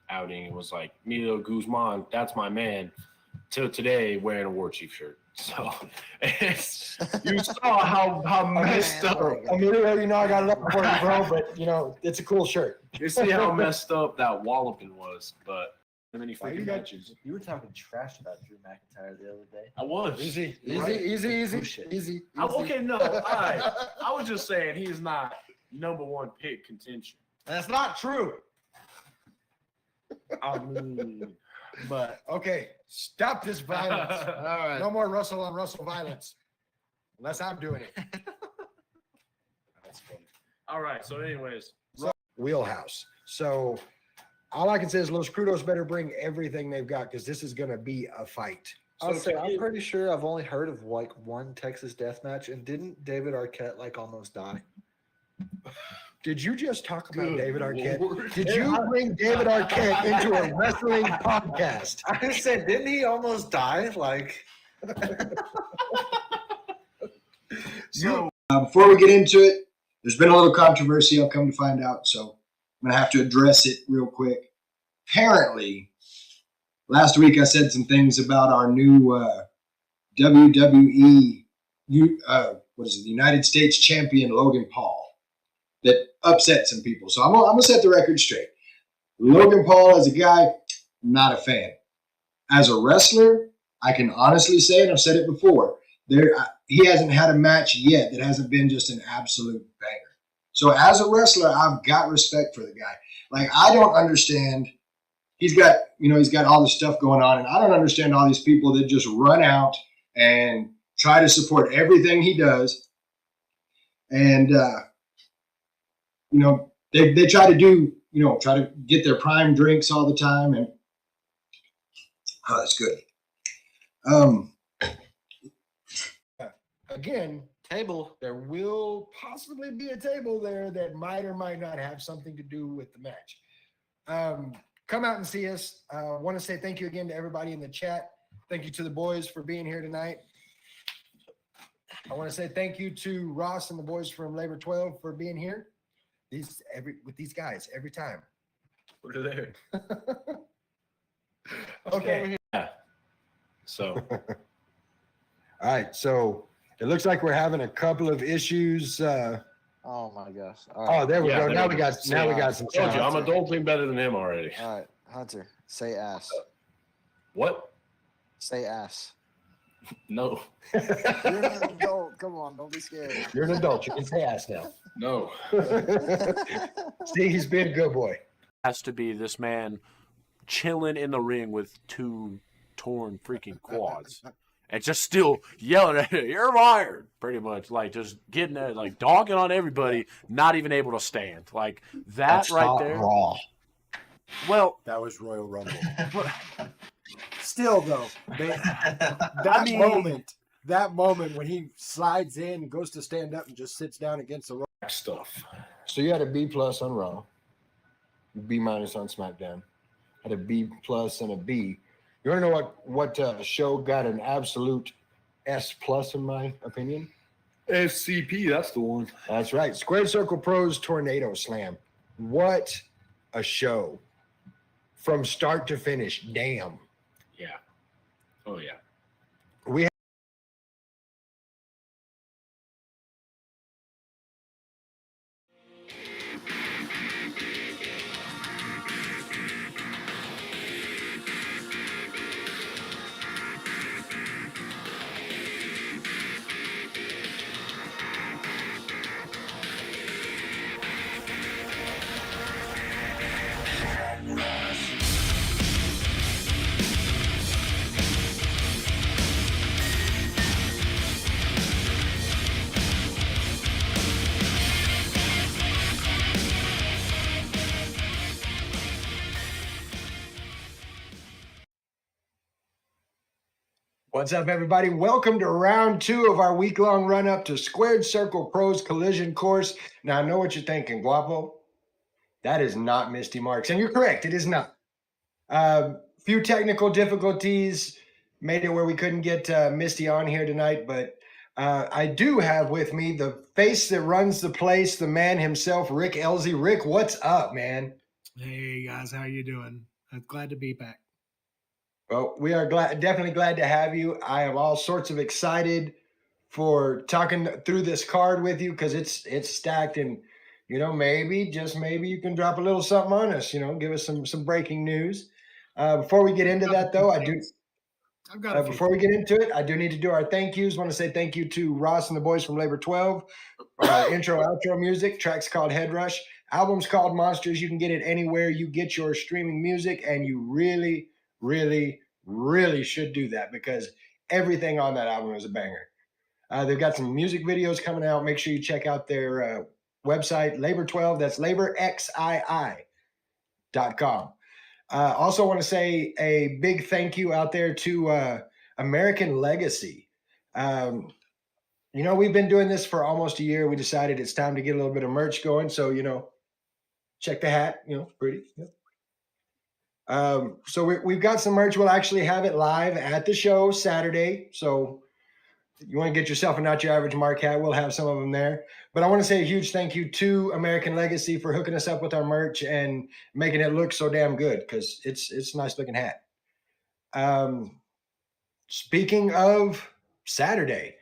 outing and was like, Emilio Guzman, that's my man, till today wearing a War Chief shirt. So you saw how messed up. Emilio, I got love for you, bro, but it's a cool shirt. You see how messed up that walloping was, but many freaking matches. You were talking trash about Drew McIntyre the other day. I was Easy. Okay, no, I was just saying he is not number one pick contention. That's not true. I mean, but Okay, stop this violence. All right. No more Russell on Russell violence, unless I'm doing it. that's funny. All right. So, anyways, Wheelhouse. So all I can say is Los Crudos better bring everything they've got because this is going to be a fight. I'll say I'm pretty sure I've only heard of like one Texas death match, and didn't David Arquette like almost die? Did you just talk about Good David Arquette? Lord. Did you bring David Arquette into a wrestling podcast? I said, didn't he almost die? Like, so Before we get into it, there's been a little controversy, I've come to find out, so I'm going to have to address it real quick. Apparently, last week I said some things about our new WWE, the United States champion Logan Paul that upset some people. So I'm going to set the record straight. Logan Paul as a guy, not a fan. As a wrestler, I can honestly say, and I've said it before, he hasn't had a match yet that hasn't been just an absolute banger. So as a wrestler, I've got respect for the guy. Like, I don't understand. He's got all this stuff going on, and I don't understand all these people that just run out and try to support everything he does. And, they try to try to get their prime drinks all the time. And, oh, that's good. Again, there will possibly be a table there that might or might not have something to do with the match. Come out and see us. I want to say thank you again to everybody in the chat. Thank you to the boys for being here tonight. I want to say thank you to Ross and the boys from Labor 12 for being here. With these guys every time. we're there. Okay. Yeah. So All right. So it looks like we're having a couple of issues. oh my gosh! All right, There we Yeah, go. there Now we we got some told you, sound. I'm adulting better than him already. all right, Hunter, say ass. What? Say ass. No. You're an adult. Come on, don't be scared. You're an adult. You can say ass now. No. See, he's been a good boy. Has to be this man chilling in the ring with two torn freaking quads and just still yelling at it, "You're fired," pretty much, like just getting there, like dogging on everybody, not even able to stand. Like that's right there. Raw. Well, That was Royal Rumble. but- Still, though, that moment when he slides in, goes to stand up, and just sits down against the rope. Stuff. So you had a B+ on Raw, B- on SmackDown, had a B+ and a B. You want to know what show got an absolute S+ in my opinion? SCP, that's the one. That's right. Squared Circle Pros Tornado Slam. What a show. From start to finish. Damn. Yeah. Oh yeah. We What's up, everybody? Welcome to round 2 of our week-long run-up to Squared Circle Pros Collision Course. Now, I know what you're thinking, Guapo. That is not Misty Marks. And you're correct, it is not. Few technical difficulties made it where we couldn't get Misty on here tonight, but I do have with me the face that runs the place, the man himself, Rick Elsey. Rick, what's up, man? Hey guys, how you doing? I'm glad to be back. Well, we are definitely glad to have you. I am all sorts of excited for talking through this card with you because it's stacked, and maybe just maybe you can drop a little something on us. Give us some breaking news. Before we get into that, though, I've got a few. before we get into it, I do need to do our thank yous. Want to say thank you to Ross and the boys from Labor 12. Intro, outro music. Track's called Head Rush. Album's called Monsters. You can get it anywhere you get your streaming music, and you really, really, really should do that because everything on that album is a banger. They've got some music videos coming out. Make sure you check out their website, Labor 12. That's laborxii.com. Also want to say a big thank you out there to American Legacy. We've been doing this for almost a year. We decided it's time to get a little bit of merch going. So, check the hat, pretty. So we've got some merch. We'll actually have it live at the show Saturday. So you want to get yourself a Not Your Average Mark hat, we'll have some of them there. But I want to say a huge thank you to American Legacy for hooking us up with our merch and making it look so damn good because it's a nice looking hat. Speaking of Saturday,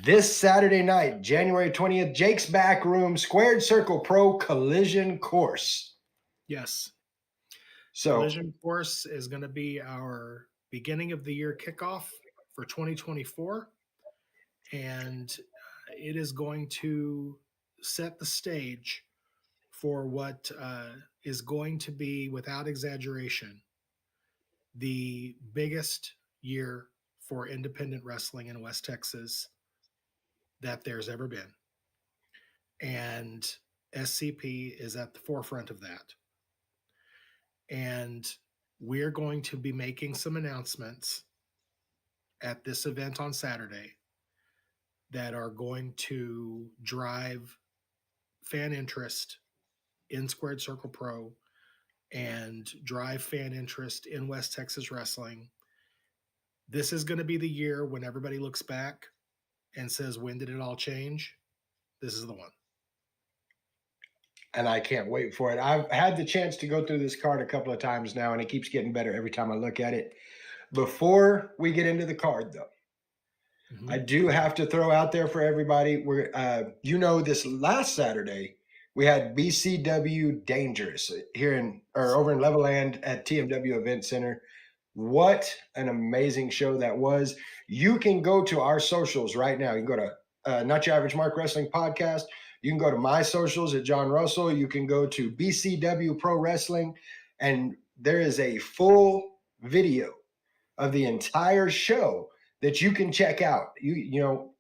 this Saturday night, January 20th, Jake's Back Room Squared Circle Pro Collision Course. Yes. So Collision Course is going to be our beginning of the year kickoff for 2024. And it is going to set the stage for what is going to be, without exaggeration, the biggest year for independent wrestling in West Texas that there's ever been. And SCP is at the forefront of that. And we're going to be making some announcements at this event on Saturday that are going to drive fan interest in Squared Circle Pro and drive fan interest in West Texas wrestling. This is going to be the year when everybody looks back and says, when did it all change? This is the one. And I can't wait for it. I've had the chance to go through this card a couple of times now, and it keeps getting better every time I look at it. Before we get into the card, though, I do have to throw out there for everybody. We're, this last Saturday we had BCW Dangerous here over in Levelland at TMW Event Center. What an amazing show that was! You can go to our socials right now. You can go to Not Your Average Mark Wrestling Podcast. You can go to my socials at John Russell. You can go to BCW Pro Wrestling, and there is a full video of the entire show that you can check out.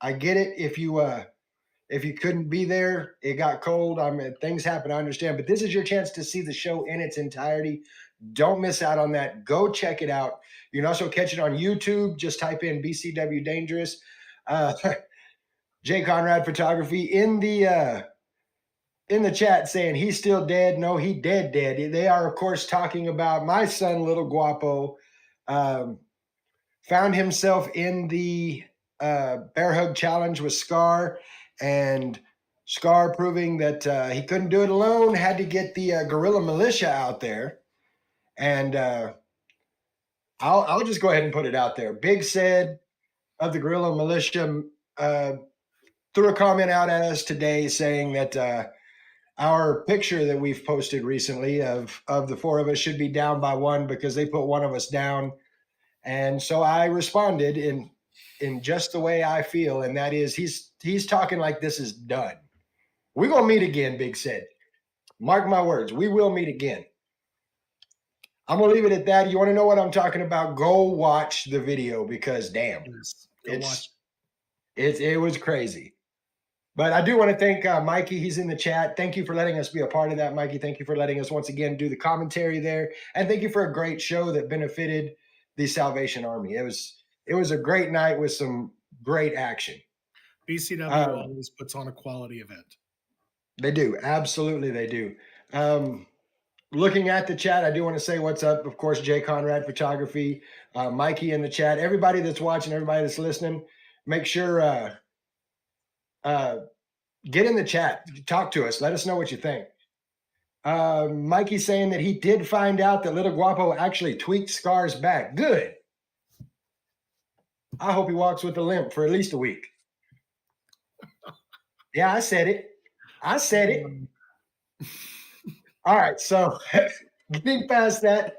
I get it if you couldn't be there, it got cold. I mean, things happen, I understand, but this is your chance to see the show in its entirety. Don't miss out on that. Go check it out. You can also catch it on YouTube. Just type in BCW Dangerous. Jay Conrad Photography in the chat saying he's still dead. No, he dead. They are, of course, talking about my son, Little Guapo. Found himself in the bear hug challenge with Scar, and Scar proving that he couldn't do it alone, had to get the Guerrilla Militia out there. And I'll just go ahead and put it out there. Big said of the Guerrilla Militia threw a comment out at us today saying that our picture that we've posted recently of the four of us should be down by one because they put one of us down. And so I responded in just the way I feel, and that is he's talking like this is done. We're gonna meet again, Big said. Mark my words, we will meet again. I'm gonna leave it at that. You want to know what I'm talking about? Go watch the video because damn, it was crazy. But I do want to thank Mikey. He's in the chat. Thank you for letting us be a part of that, Mikey. Thank you for letting us once again do the commentary there, and thank you for a great show that benefited the Salvation Army. It was a great night with some great action. BCW always puts on a quality event. They do. Absolutely, they do. Looking at the chat, I do want to say what's up. Of course, Jay Conrad Photography, Mikey in the chat, everybody that's watching, everybody that's listening, make sure get in the chat, talk to us, let us know what you think. Mikey's saying that he did find out that Little Guapo actually tweaked Scar's back. Good. I hope he walks with a limp for at least a week. Yeah, I said it. I said it. All right, so getting past that,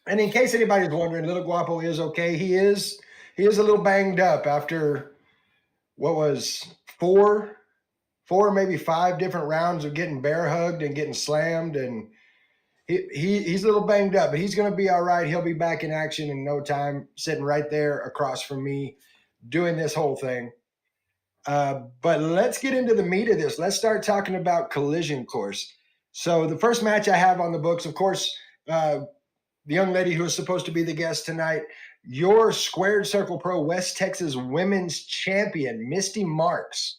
and in case anybody's wondering, Little Guapo is okay. He is a little banged up after what was four, maybe 5 different rounds of getting bear hugged and getting slammed, and he's a little banged up, but he's going to be all right. He'll be back in action in no time, sitting right there across from me, doing this whole thing. But let's get into the meat of this. Let's start talking about Collision Course. So the first match I have on the books, of course, the young lady who is supposed to be the guest tonight, your Squared Circle Pro West Texas Women's Champion, Misty Marks,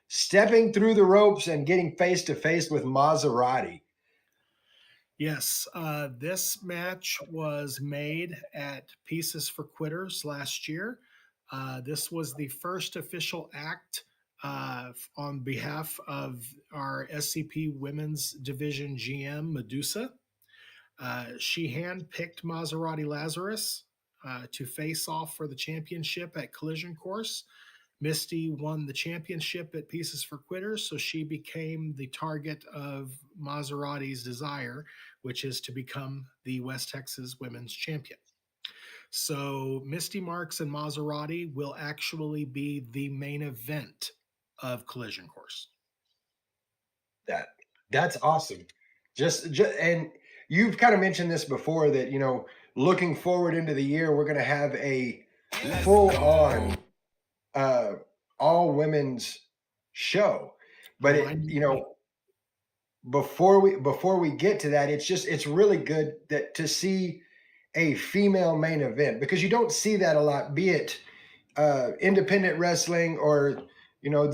stepping through the ropes and getting face-to-face with Maserati. Yes, this match was made at Pieces for Quitters last year. This was the first official act on behalf of our SCP Women's Division GM, Medusa. She handpicked Maserati Lazarus to face off for the championship at Collision Course. Misty won the championship at Pieces for Quitters, so she became the target of Maserati's desire, which is to become the West Texas Women's Champion. So Misty Marks and Maserati will actually be the main event of Collision Course. That's awesome. Just and you've kind of mentioned this before that, you know, looking forward into the year, we're going to have a full on all women's show. But you know, before we get to that, it's really good that to see a female main event, because you don't see that a lot, be it independent wrestling or, you know,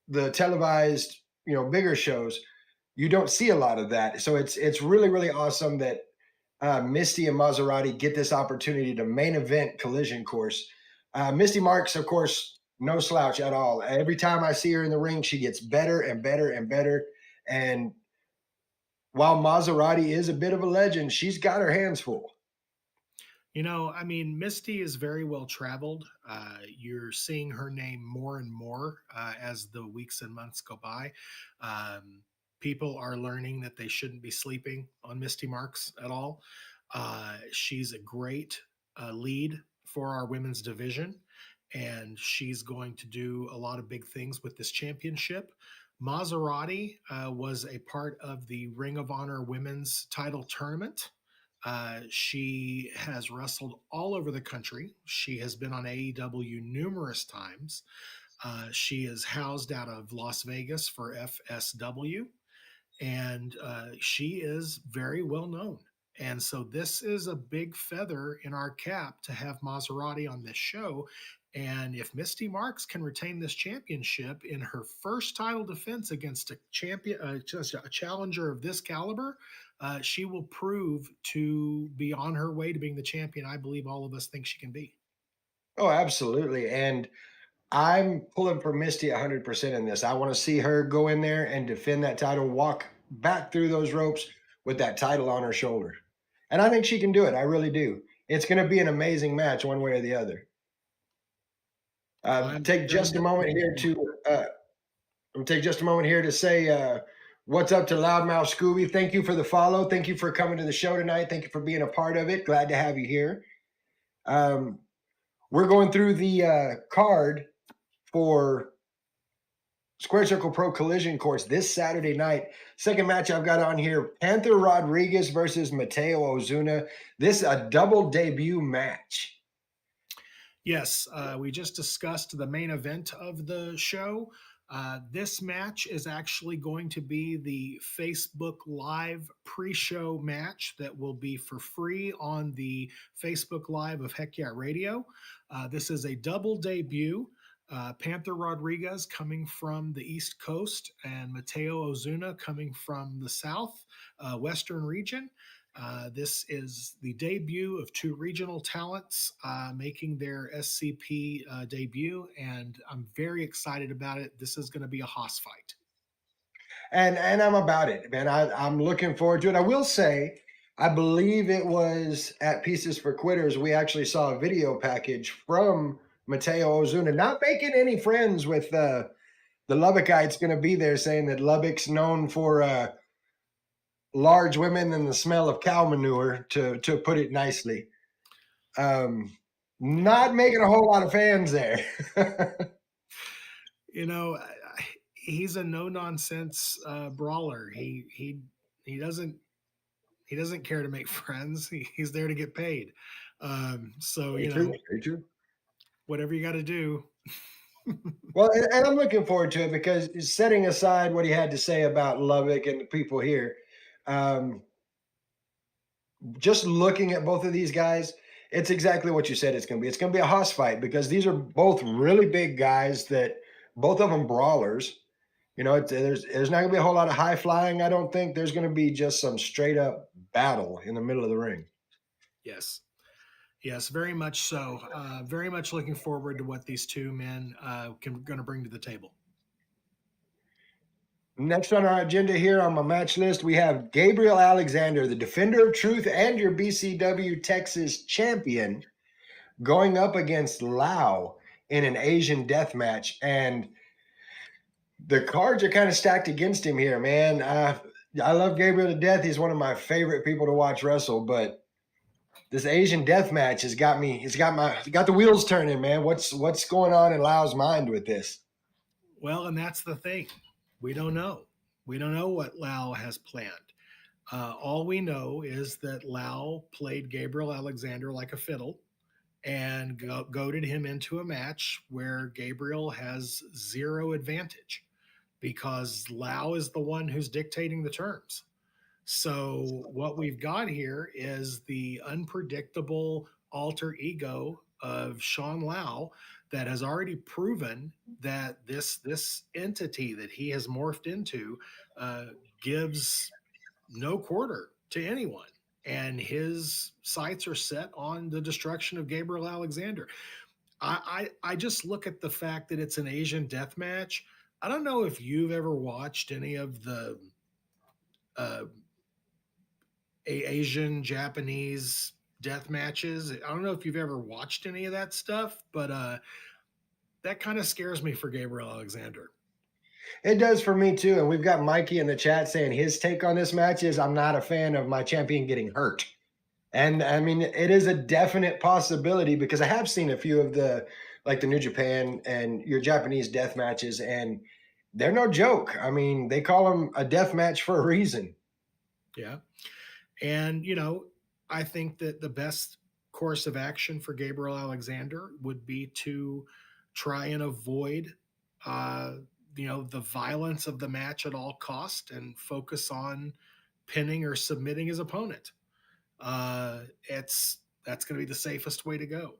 the televised, you know, bigger shows. You don't see a lot of that. So it's really, really awesome that Misty and Maserati get this opportunity to main event Collision Course. Misty Marks, of course, no slouch at all. Every time I see her in the ring, she gets better and better and better. And while Maserati is a bit of a legend, she's got her hands full. You know, I mean, Misty is very well traveled. You're seeing her name more and more as the weeks and months go by. People are learning that they shouldn't be sleeping on Misty Marks at all. She's a great lead for our women's division, and she's going to do a lot of big things with this championship. Maserati was a part of the Ring of Honor women's title tournament. She has wrestled all over the country. She has been on AEW numerous times. She is housed out of Las Vegas for FSW, and she is very well known. And so this is a big feather in our cap to have Maserati on this show. And if Misty Marks can retain this championship in her first title defense against a champion, just a challenger of this caliber, she will prove to be on her way to being the champion I believe all of us think she can be. Oh, absolutely. And I'm pulling for Misty 100% in this. I want to see her go in there and defend that title, walk back through those ropes with that title on her shoulder. And I think she can do it. I really do. It's going to be an amazing match one way or the other. Take just a moment here to say what's up to Loudmouth Scooby. Thank you for the follow. Thank you for coming to the show tonight. Thank you for being a part of it. Glad to have you here. We're going through the card for Square Circle Pro Collision Course this Saturday night. Second match I've got on here, Panther Rodriguez versus Mateo Ozuna. This is a double debut match. Yes, we just discussed the main event of the show. This match is actually going to be the Facebook Live pre-show match that will be for free on the Facebook Live of Heck Yeah Radio. This is a double debut. Panther Rodriguez coming from the East Coast and Mateo Ozuna coming from the South Western region. This is the debut of two regional talents making their SCP debut, and I'm very excited about it. This is going to be a hoss fight. and I'm about it, man. I'm looking forward to it. I will say, I believe it was at Pieces for Quitters. We actually saw a video package from Mateo Ozuna, not making any friends with the Lubbockites going to be there, saying that Lubbock's known for large women and the smell of cow manure, to put it nicely. Not making a whole lot of fans there. You know, he's a no nonsense brawler. He doesn't care to make friends. He's there to get paid. So Very you true. know, Very true. whatever you got to do. Well, and I'm looking forward to it because setting aside what he had to say about Lubbock and the people here, um, just looking at both of these guys, it's exactly what you said it's going to be. It's going to be a hoss fight because these are both really big guys that both of them brawlers. You know, there's not going to be a whole lot of high flying. I don't think there's going to be just some straight up battle in the middle of the ring. Yes. Yes, very much so. Very much looking forward to what these two men going to bring to the table. Next on our agenda here on my match list, we have Gabriel Alexander, the defender of truth and your BCW Texas champion, going up against Lau in an Asian death match. And the cards are kind of stacked against him here, man. I love Gabriel to death. He's one of my favorite people to watch wrestle, but this Asian death match has got me. It's got the wheels turning, man. What's going on in Lau's mind with this? Well, and that's the thing. We don't know. We don't know what Lau has planned. All we know is that Lau played Gabriel Alexander like a fiddle and goaded him into a match where Gabriel has zero advantage because Lau is the one who's dictating the terms. So what we've got here is the unpredictable alter ego of Sean Lau that has already proven that this entity that he has morphed into gives no quarter to anyone. And his sights are set on the destruction of Gabriel Alexander. I just look at the fact that it's an Asian death match. I don't know if you've ever watched any of the Asian Japanese death matches. I don't know if you've ever watched any of that stuff, but that kind of scares me for Gabriel Alexander. It does for me too. And we've got Mikey in the chat saying his take on this match is I'm not a fan of my champion getting hurt. And I mean, it is a definite possibility because I have seen a few of the New Japan and your Japanese death matches, and they're no joke. I mean, they call them a death match for a reason. Yeah. And, you know, I think that the best course of action for Gabriel Alexander would be to try and avoid, the violence of the match at all cost and focus on pinning or submitting his opponent. That's going to be the safest way to go.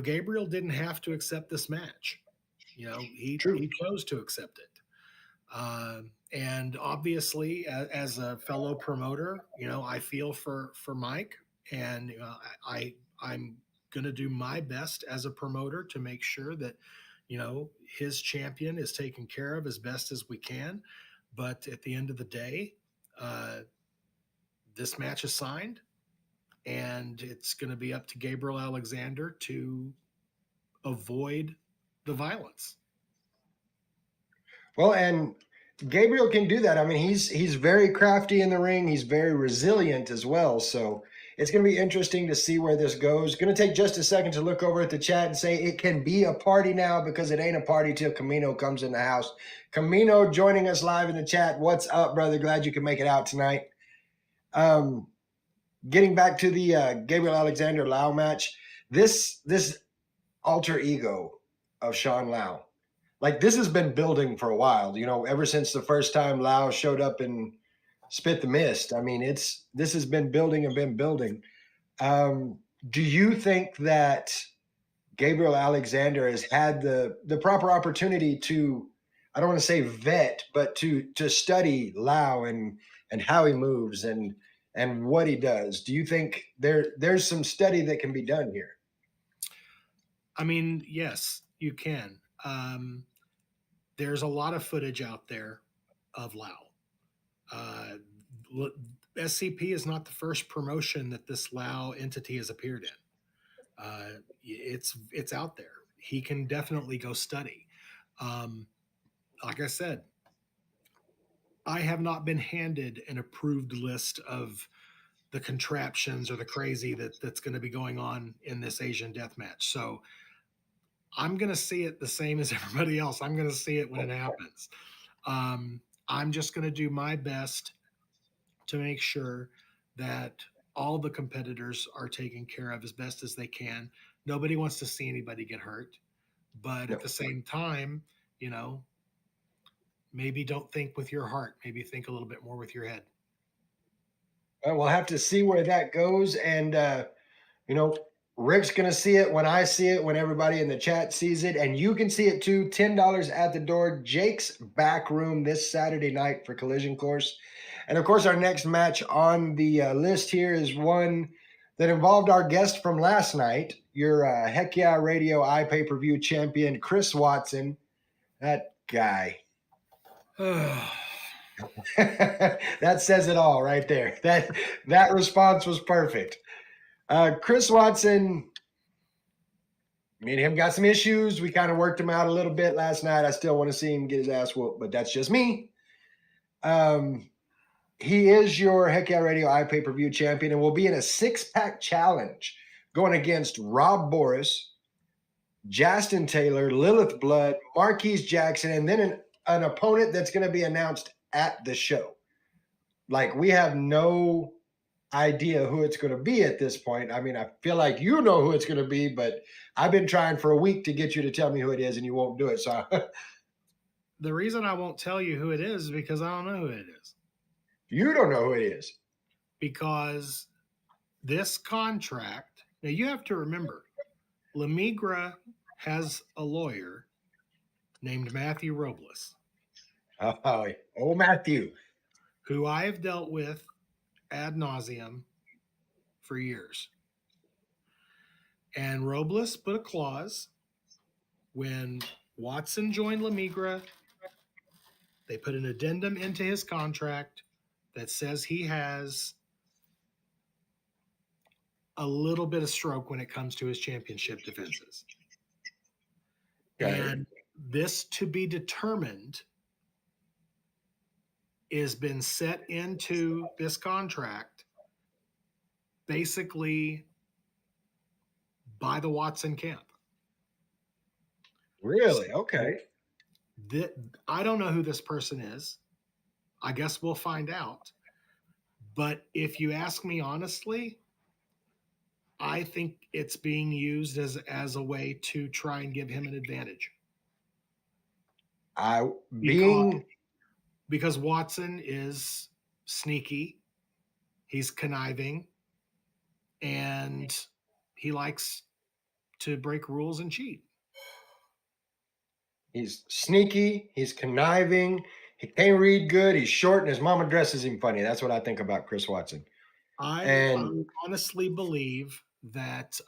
Gabriel didn't have to accept this match. He chose to accept it. And obviously, as a fellow promoter, I feel for Mike, and I'm going to do my best as a promoter to make sure that his champion is taken care of as best as we can. But at the end of the day, this match is signed, and it's going to be up to Gabriel Alexander to avoid the violence. Well, and Gabriel can do that. I mean, he's very crafty in the ring. He's very resilient as well. So it's going to be interesting to see where this goes. Going to take just a second to look over at the chat and say it can be a party now because it ain't a party till Camino comes in the house. Camino joining us live in the chat. What's up, brother? Glad you can make it out tonight. Getting back to the Gabriel Alexander Lau match, this alter ego of Sean Lau, like this has been building for a while, ever since the first time Lau showed up and spit the mist. I mean, this has been building and been building. Do you think that Gabriel Alexander has had the proper opportunity to, I don't want to say vet, but to study Lau and how he moves and what he does? Do you think there's some study that can be done here? I mean, yes, you can. There's a lot of footage out there of Lao. SCP is not the first promotion that this Lao entity has appeared in. It's out there. He can definitely go study. Like I said, I have not been handed an approved list of the contraptions or the crazy that's going to be going on in this Asian death match. So I'm going to see it the same as everybody else. I'm going to see it when it happens. I'm just going to do my best to make sure that all the competitors are taken care of as best as they can. Nobody wants to see anybody get hurt, but at the same time, maybe don't think with your heart. Maybe think a little bit more with your head. Well, we'll have to see where that goes. And, Rick's going to see it when I see it, when everybody in the chat sees it. And you can see it too. $10 at the door. Jake's Back Room this Saturday night for Collision Course. And of course, our next match on the list here is one that involved our guest from last night, your Heck Yeah Radio iPay-per-view champion, Chris Watson. That guy. That says it all right there. That response was perfect. Chris Watson, me and him got some issues. We kind of worked him out a little bit last night. I still want to see him get his ass whooped, but that's just me. He is your Heck Yeah Radio iPay-per-view champion and will be in a 6-pack challenge going against Rob Boris, Justin Taylor, Lilith Blood, Marquise Jackson, and then an opponent that's going to be announced at the show. Like, we have no idea who it's going to be at this point. I mean, I feel like you know who it's going to be, but I've been trying for a week to get you to tell me who it is, and you won't do it. So the reason I won't tell you who it is because I don't know who it is. You don't know who it is. Because this contract, now you have to remember, Lamigra has a lawyer named Matthew Robles. Oh, Matthew. Who I have dealt with ad nauseum for years. And Robles put a clause when Watson joined Lamigra, they put an addendum into his contract that says he has a little bit of stroke when it comes to his championship defenses. Okay. And this to be determined has been set into this contract basically by the Watson camp. Really? Okay. I don't know who this person is. I guess we'll find out. But if you ask me honestly, I think it's being used as a way to try and give him an advantage. Because Watson is sneaky, he's conniving, and he likes to break rules and cheat. He's sneaky, he's conniving, he can't read good, he's short, and his mama dresses him funny. That's what I think about Chris Watson. I honestly believe that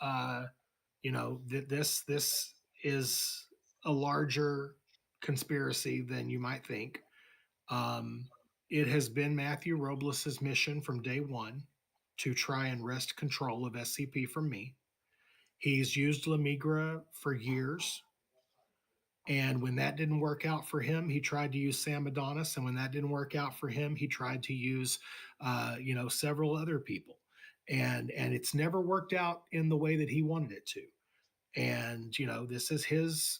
this is a larger conspiracy than you might think. It has been Matthew Robles' mission from day one to try and wrest control of SCP from me. He's used Lamigra for years. And when that didn't work out for him, he tried to use Sam Adonis. And when that didn't work out for him, he tried to use, several other people. And it's never worked out in the way that he wanted it to. And, this is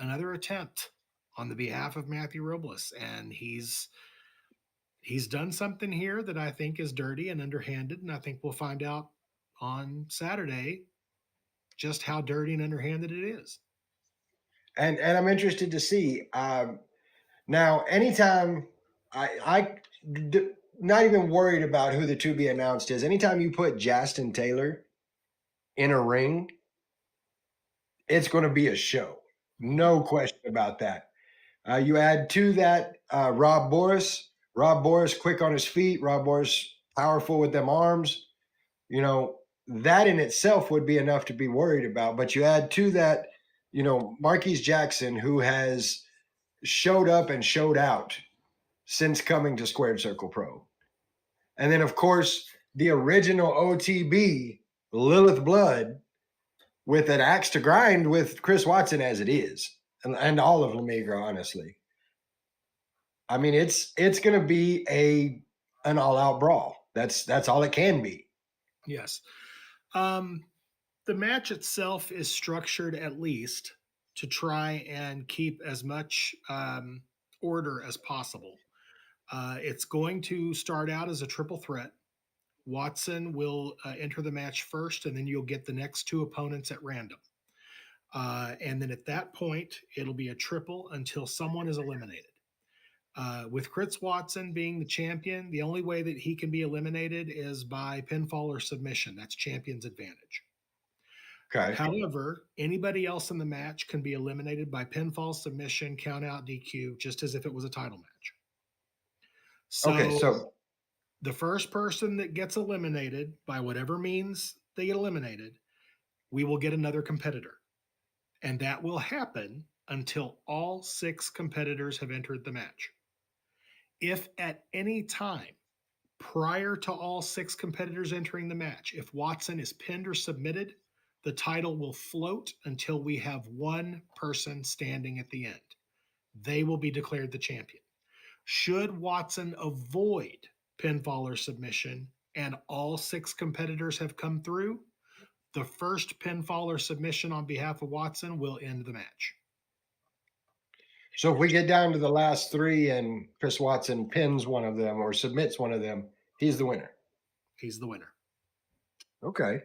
another attempt on the behalf of Matthew Robles. And he's done something here that I think is dirty and underhanded. And I think we'll find out on Saturday just how dirty and underhanded it is. And I'm interested to see. Now, anytime I not even worried about who the to be announced is. Anytime you put Justin Taylor in a ring, it's going to be a show. No question about that. You add to that Rob Boris. Rob Boris quick on his feet. Rob Boris powerful with them arms. That in itself would be enough to be worried about. But you add to that, Marquise Jackson, who has showed up and showed out since coming to Squared Circle Pro. And then, of course, the original OTB, Lilith Blood, with an axe to grind with Chris Watson as it is, and all of La Migra, honestly. I mean, it's going to be an all-out brawl. That's all it can be. Yes. The match itself is structured at least to try and keep as much order as possible. It's going to start out as a triple threat. Watson will enter the match first, and then you'll get the next two opponents at random. And then at that point, it'll be a triple until someone is eliminated. With Chris Watson being the champion, the only way that he can be eliminated is by pinfall or submission. That's champion's advantage. Okay. However, anybody else in the match can be eliminated by pinfall, submission, count out, DQ, just as if it was a title match. So the first person that gets eliminated by whatever means they get eliminated, we will get another competitor. And that will happen until all 6 competitors have entered the match. If at any time prior to all 6 competitors entering the match, if Watson is pinned or submitted, the title will float until we have one person standing at the end. They will be declared the champion. Should Watson avoid pinfall or submission and all 6 competitors have come through, the first pinfall or submission on behalf of Watson will end the match. So if we get down to the last 3 and Chris Watson pins one of them or submits one of them, he's the winner. He's the winner. Okay.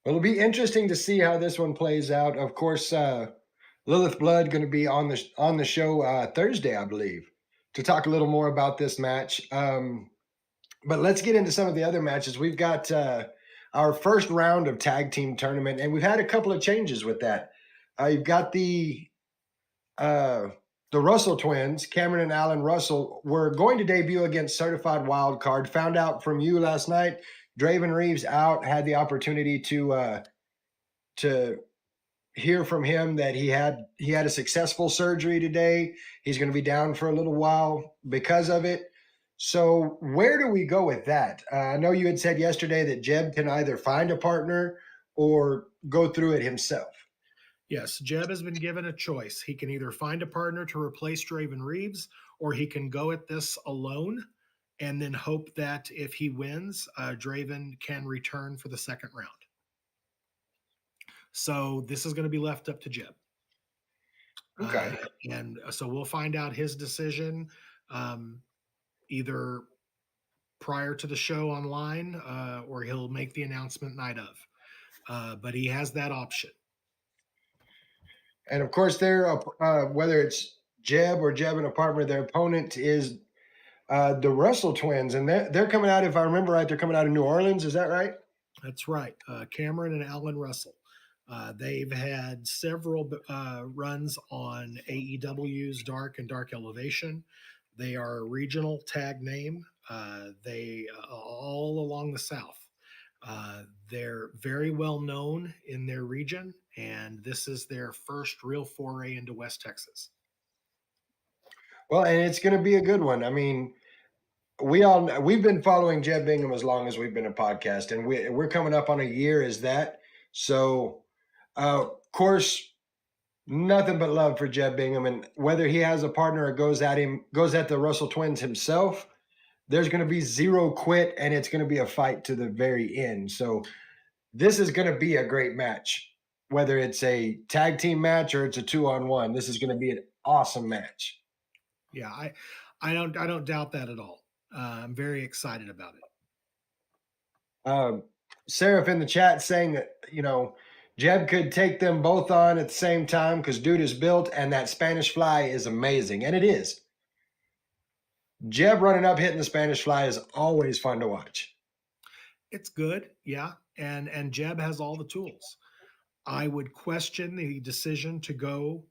Well, it'll be interesting to see how this one plays out. Of course, Lilith Blood going to be on the show Thursday, I believe, to talk a little more about this match. But let's get into some of the other matches. We've got our first round of tag team tournament, and we've had a couple of changes with that. You've got the Russell twins, Cameron and Alan Russell, were going to debut against Certified Wild Card. Found out from you last night, Draven Reeves out. Had the opportunity to hear from him that he had a successful surgery today. He's going to be down for a little while because of it. So where do we go with that? I know you had said yesterday that Jeb can either find a partner or go through it himself. Yes, Jeb has been given a choice. He can either find a partner to replace Draven Reeves, or he can go at this alone and then hope that if he wins, Draven can return for the second round. So this is going to be left up to Jeb. Okay. And so we'll find out his decision either prior to the show online or he'll make the announcement night of. But he has that option. And of course, they're whether it's Jeb or Jeb and a partner, their opponent is the Russell twins, and they're coming out. If I remember right, they're coming out of New Orleans. Is that right? That's right. Cameron and Alan Russell. They've had several runs on AEW's Dark and Dark Elevation. They are a regional tag name. They all along the South. They're very well known in their region, and this is their first real foray into West Texas. Well, and it's going to be a good one. I mean, we've been following Jeb Bingham as long as we've been a podcast, and we're coming up on a year as that. So, of course, nothing but love for Jeb Bingham, and whether he has a partner or goes at the Russell twins himself, there's going to be zero quit, and it's going to be a fight to the very end. So this is going to be a great match, whether it's a tag team match or it's a 2-on-1. This is going to be an awesome match. Yeah, I don't doubt that at all. I'm very excited about it. Seraph in the chat saying that, Jeb could take them both on at the same time because dude is built, and that Spanish fly is amazing. And it is. Jeb running up, hitting the Spanish fly is always fun to watch. It's good, yeah. And Jeb has all the tools. I would question the decision to go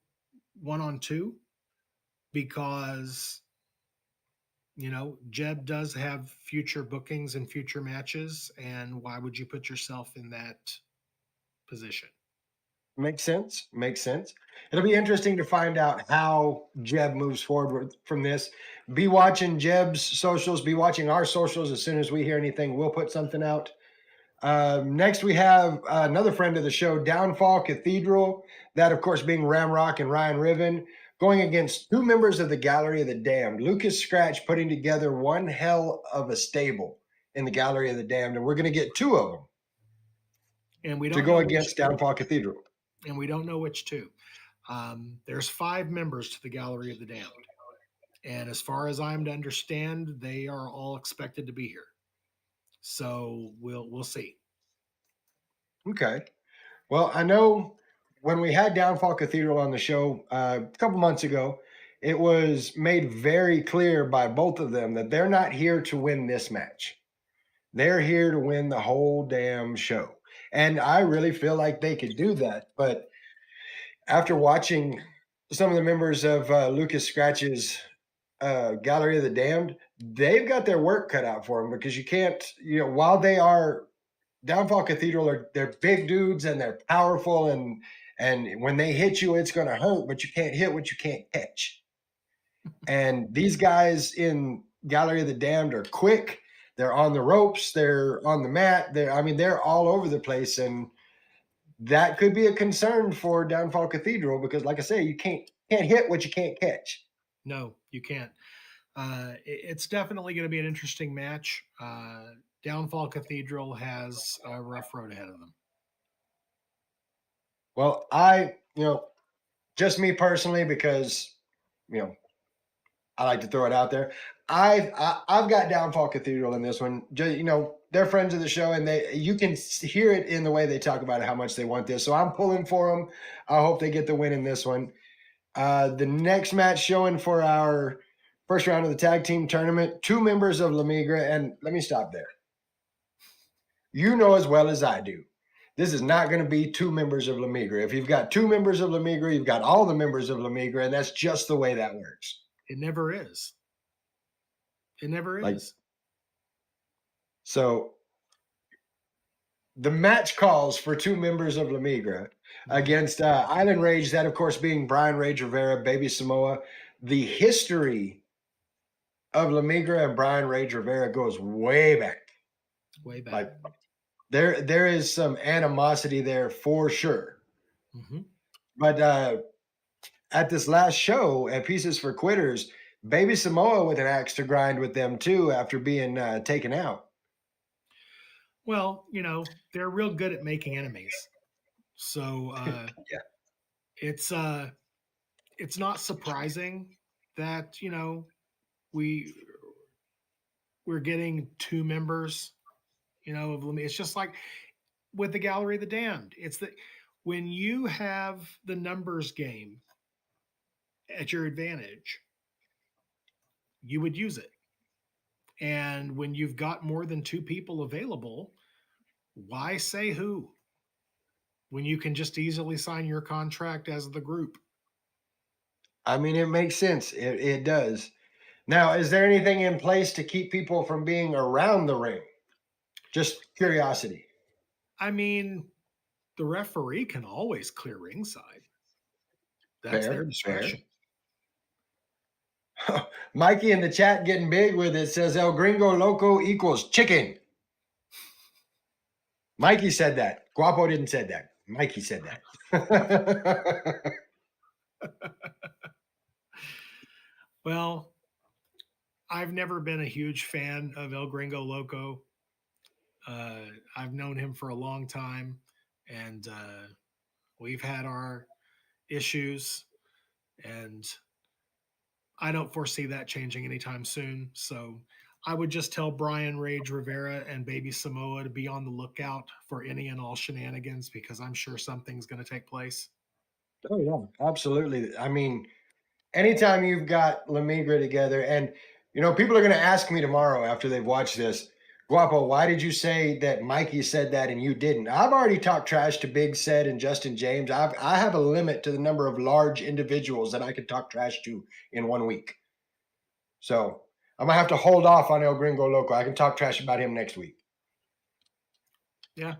1-on-2 because, Jeb does have future bookings and future matches. And why would you put yourself in that position? Makes sense. Makes sense. It'll be interesting to find out how Jeb moves forward from this. Be watching Jeb's socials. Be watching our socials. As soon as we hear anything, we'll put something out. Next, we have another friend of the show, Downfall Cathedral. That, of course, being Ramrock and Ryan Riven, going against two members of the Gallery of the Damned. Lucas Scratch putting together one hell of a stable in the Gallery of the Damned, and we're going to get two of them And we to don't go know against which two. Downfall Cathedral. And we don't know which two. There's 5 members to the Gallery of the Damned. And as far as I'm to understand, they are all expected to be here. So we'll see. Okay. Well, I know when we had Downfall Cathedral on the show a couple months ago, it was made very clear by both of them that they're not here to win this match. They're here to win the whole damn show. And I really feel like they could do that. But after watching some of the members of Lucas Scratch's Gallery of the Damned, they've got their work cut out for them because you can't, while they are Downfall Cathedral, they're big dudes and they're powerful, and when they hit you, it's going to hurt, but you can't hit what you can't catch. And these guys in Gallery of the Damned are quick. They're on the ropes. They're on the mat. They're all over the place, and that could be a concern for Downfall Cathedral because, like I say, you can't hit what you can't catch. No, you can't. It's definitely going to be an interesting match. Downfall Cathedral has a rough road ahead of them. Well, just me personally, because, I like to throw it out there. I've got Downfall Cathedral in this one. They're friends of the show, and you can hear it in the way they talk about how much they want this. So I'm pulling for them. I hope they get the win in this one. The next match showing for our first round of the tag team tournament, 2 members of La Migra, and let me stop there. You know as well as I do, this is not going to be 2 members of La Migra. If you've got 2 members of La Migra, you've got all the members of La Migra, and that's just the way that works. It never is. It never is. So the match calls for 2 members of La Migra against Island Rage, that, of course, being Brian Rage Rivera, Baby Samoa. The history of La Migra and Brian Rage Rivera goes way back. Way back. Like, there is some animosity there for sure. Mm-hmm. But at this last show at Pieces for Quitters, Baby Samoa with an axe to grind with them too after being taken out. Well, they're real good at making enemies. So Yeah. It's not surprising that, we're getting 2 members, of Lemmy. It's just like with the Gallery of the Damned. It's that when you have the numbers game at your advantage, you would use it. And when you've got more than 2 people available, why say who? When you can just easily sign your contract as the group. It makes sense. It does. Now, is there anything in place to keep people from being around the ring? Just curiosity. The referee can always clear ringside. That's Fair, their discretion. Mikey in the chat getting big with it says El Gringo Loco equals chicken. Mikey said that. Guapo didn't say that. Mikey said that. Well, I've never been a huge fan of El Gringo Loco. I've known him for a long time, and we've had our issues, and I don't foresee that changing anytime soon. So I would just tell Brian Rage Rivera and Baby Samoa to be on the lookout for any and all shenanigans, because I'm sure something's going to take place. Oh, yeah, absolutely. Anytime you've got La Migra together, and, people are going to ask me tomorrow after they've watched this, Guapo, why did you say that Mikey said that and you didn't? I've already talked trash to Big Sed and Justin James. I have a limit to the number of large individuals that I can talk trash to in 1 week. So I'm going to have to hold off on El Gringo Loco. I can talk trash about him next week. Yeah.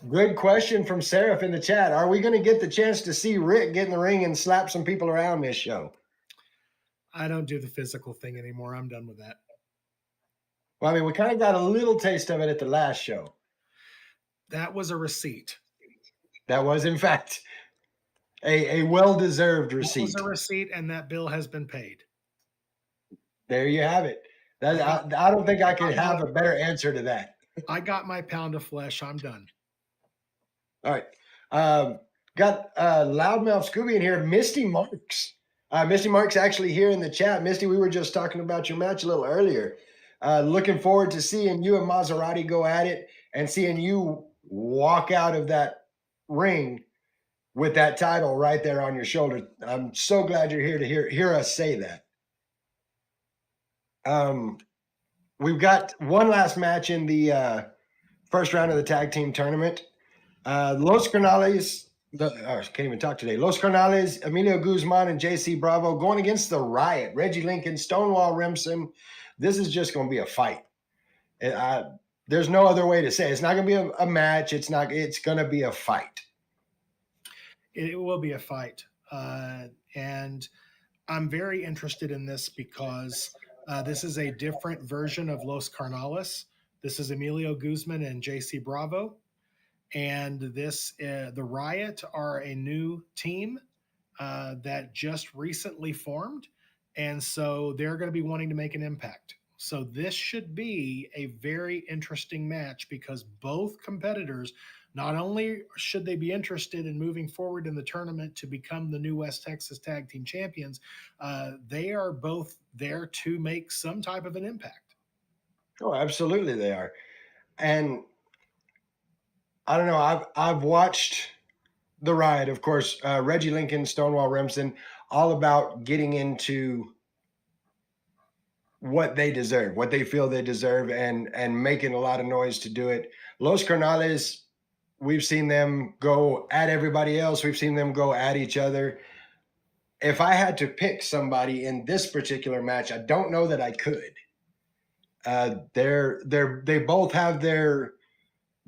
Good question from Seraph in the chat. Are we going to get the chance to see Rick get in the ring and slap some people around this show? I don't do the physical thing anymore. I'm done with that. Well, I mean, we kind of got a little taste of it at the last show. That was a receipt. That was, in fact, a well-deserved That receipt. was a receipt, and that bill has been paid. There you have it. I don't think I could have a better answer to that. I got my pound of flesh. I'm done. All right. Got Loudmouth Scooby in here. Misty Marks. Misty Marks actually here in the chat. Misty, we were just talking about your match a little earlier. Looking forward to seeing you and Maserati go at it and seeing you walk out of that ring with that title right there on your shoulder. I'm so glad you're here to hear us say that. We've got one last match in the first round of the tag team tournament. Los Carnales, I can't even talk today. Los Carnales, Emilio Guzman, and JC Bravo going against the Riot, Reggie Lincoln, Stonewall Remsen. This is just going to be a fight. There's no other way to say it. It's not going to be a match. It's going to be a fight. It will be a fight. And I'm very interested in this because this is a different version of Los Carnales. This is Emilio Guzman and JC Bravo. And the Riot are a new team that just recently formed. And so they're going to be wanting to make an impact. So this should be a very interesting match because both competitors, not only should they be interested in moving forward in the tournament to become the new West Texas Tag Team Champions, they are both there to make some type of an impact. Oh, absolutely they are. And I don't know, I've watched the Riot, of course, Reggie Lincoln, Stonewall Remsen, all about getting into what they deserve, what they feel they deserve, and making a lot of noise to do it. Los Carnales, we've seen them go at everybody else. We've seen them go at each other. If I had to pick somebody in this particular match, I don't know that I could. They both have their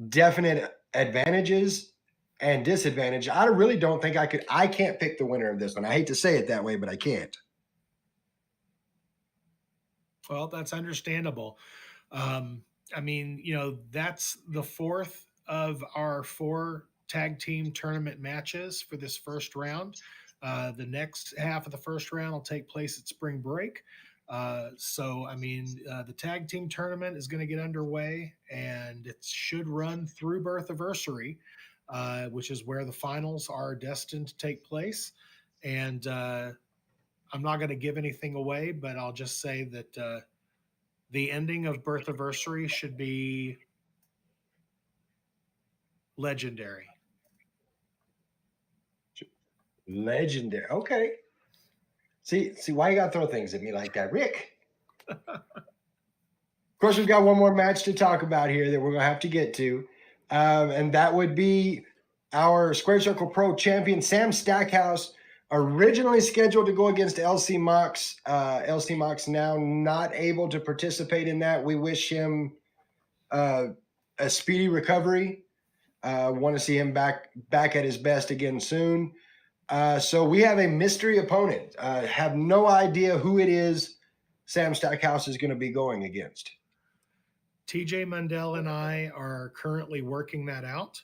definite advantages and disadvantage. I really don't think I could. I can't pick the winner of this one. I hate to say it that way, but I can't. Well, that's understandable. I mean, that's the fourth of our 4 tag team tournament matches for this first round. The next half of the first round will take place at spring break. So, I mean, the tag team tournament is going to get underway and it should run through Birthiversary, which is where the finals are destined to take place. And I'm not going to give anything away, but I'll just say that the ending of Birthiversary should be legendary. Legendary. Okay. See why you got to throw things at me like that, Rick? Of course, we've got one more match to talk about here that we're going to have to get to. And that would be our Square Circle Pro champion, Sam Stackhouse, originally scheduled to go against Elsey Mox. Elsey Mox now not able to participate in that. We wish him a speedy recovery. Want to see him back at his best again soon. So we have a mystery opponent. Have no idea who it is Sam Stackhouse is going to be going against. TJ Mundell and I are currently working that out.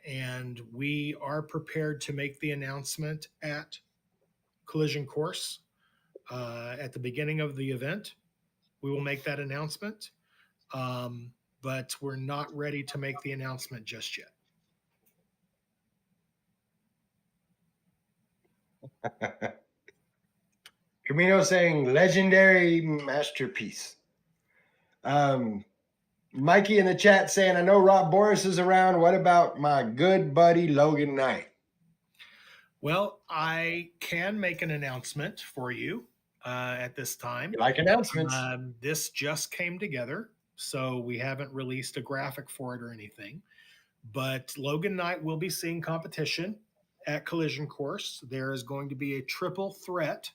And we are prepared to make the announcement at Collision Course at the beginning of the event. We will make that announcement, but we're not ready to make the announcement just yet. Camino saying legendary masterpiece. Mikey in the chat saying, I know Rob Boris is around. What about my good buddy Logan Knight? Well, I can make an announcement for you at this time. You like announcements? This just came together, so we haven't released a graphic for it or anything. But Logan Knight will be seeing competition at Collision Course. There is going to be a triple threat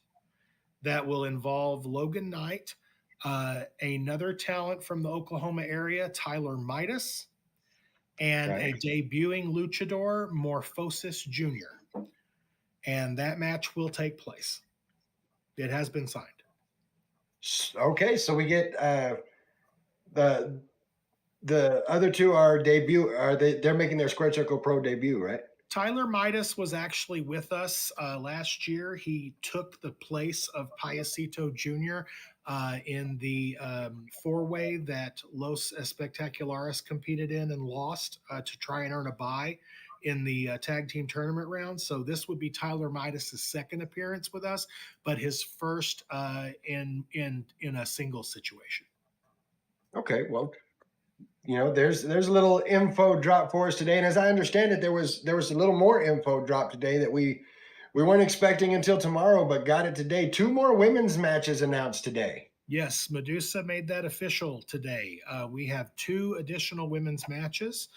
that will involve Logan Knight, another talent from the Oklahoma area, Tyler Midas, and Right. a debuting luchador, Morphosis Jr. And that match will take place. It has been signed. Okay, so we get the other two are debut. Are they're making their Squared Circle Pro debut, right? Tyler Midas was actually with us last year. He took the place of Payasito Jr. In the four-way that Los Espectaculares competed in and lost to try and earn a bye in the tag team tournament round. So this would be Tyler Midas' second appearance with us, but his first in a single situation. Okay, well, there's a little info drop for us today, and as I understand it, there was a little more info drop today that we weren't expecting until tomorrow, but got it today. 2 more women's matches announced today. Yes, Medusa made that official today. We have 2 additional women's matches.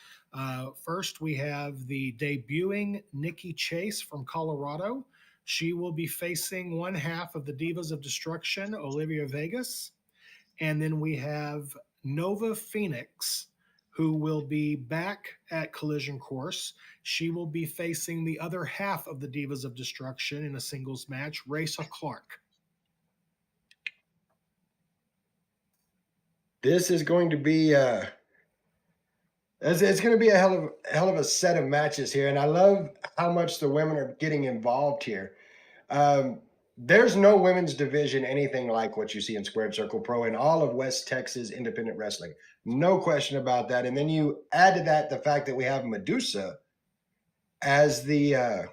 First, we have the debuting Nikki Chase from Colorado. She will be facing one half of the Divas of Destruction, Olivia Vegas. And then we have Nova Phoenix, who will be back at Collision Course. She will be facing the other half of the Divas of Destruction in a singles match, Raisa Clark. This is going to be it's going to be a hell of a set of matches here, and I love how much the women are getting involved here. There's no women's division anything like what you see in Squared Circle Pro in all of West Texas independent wrestling. No question about that. And then you add to that the fact that we have Medusa as the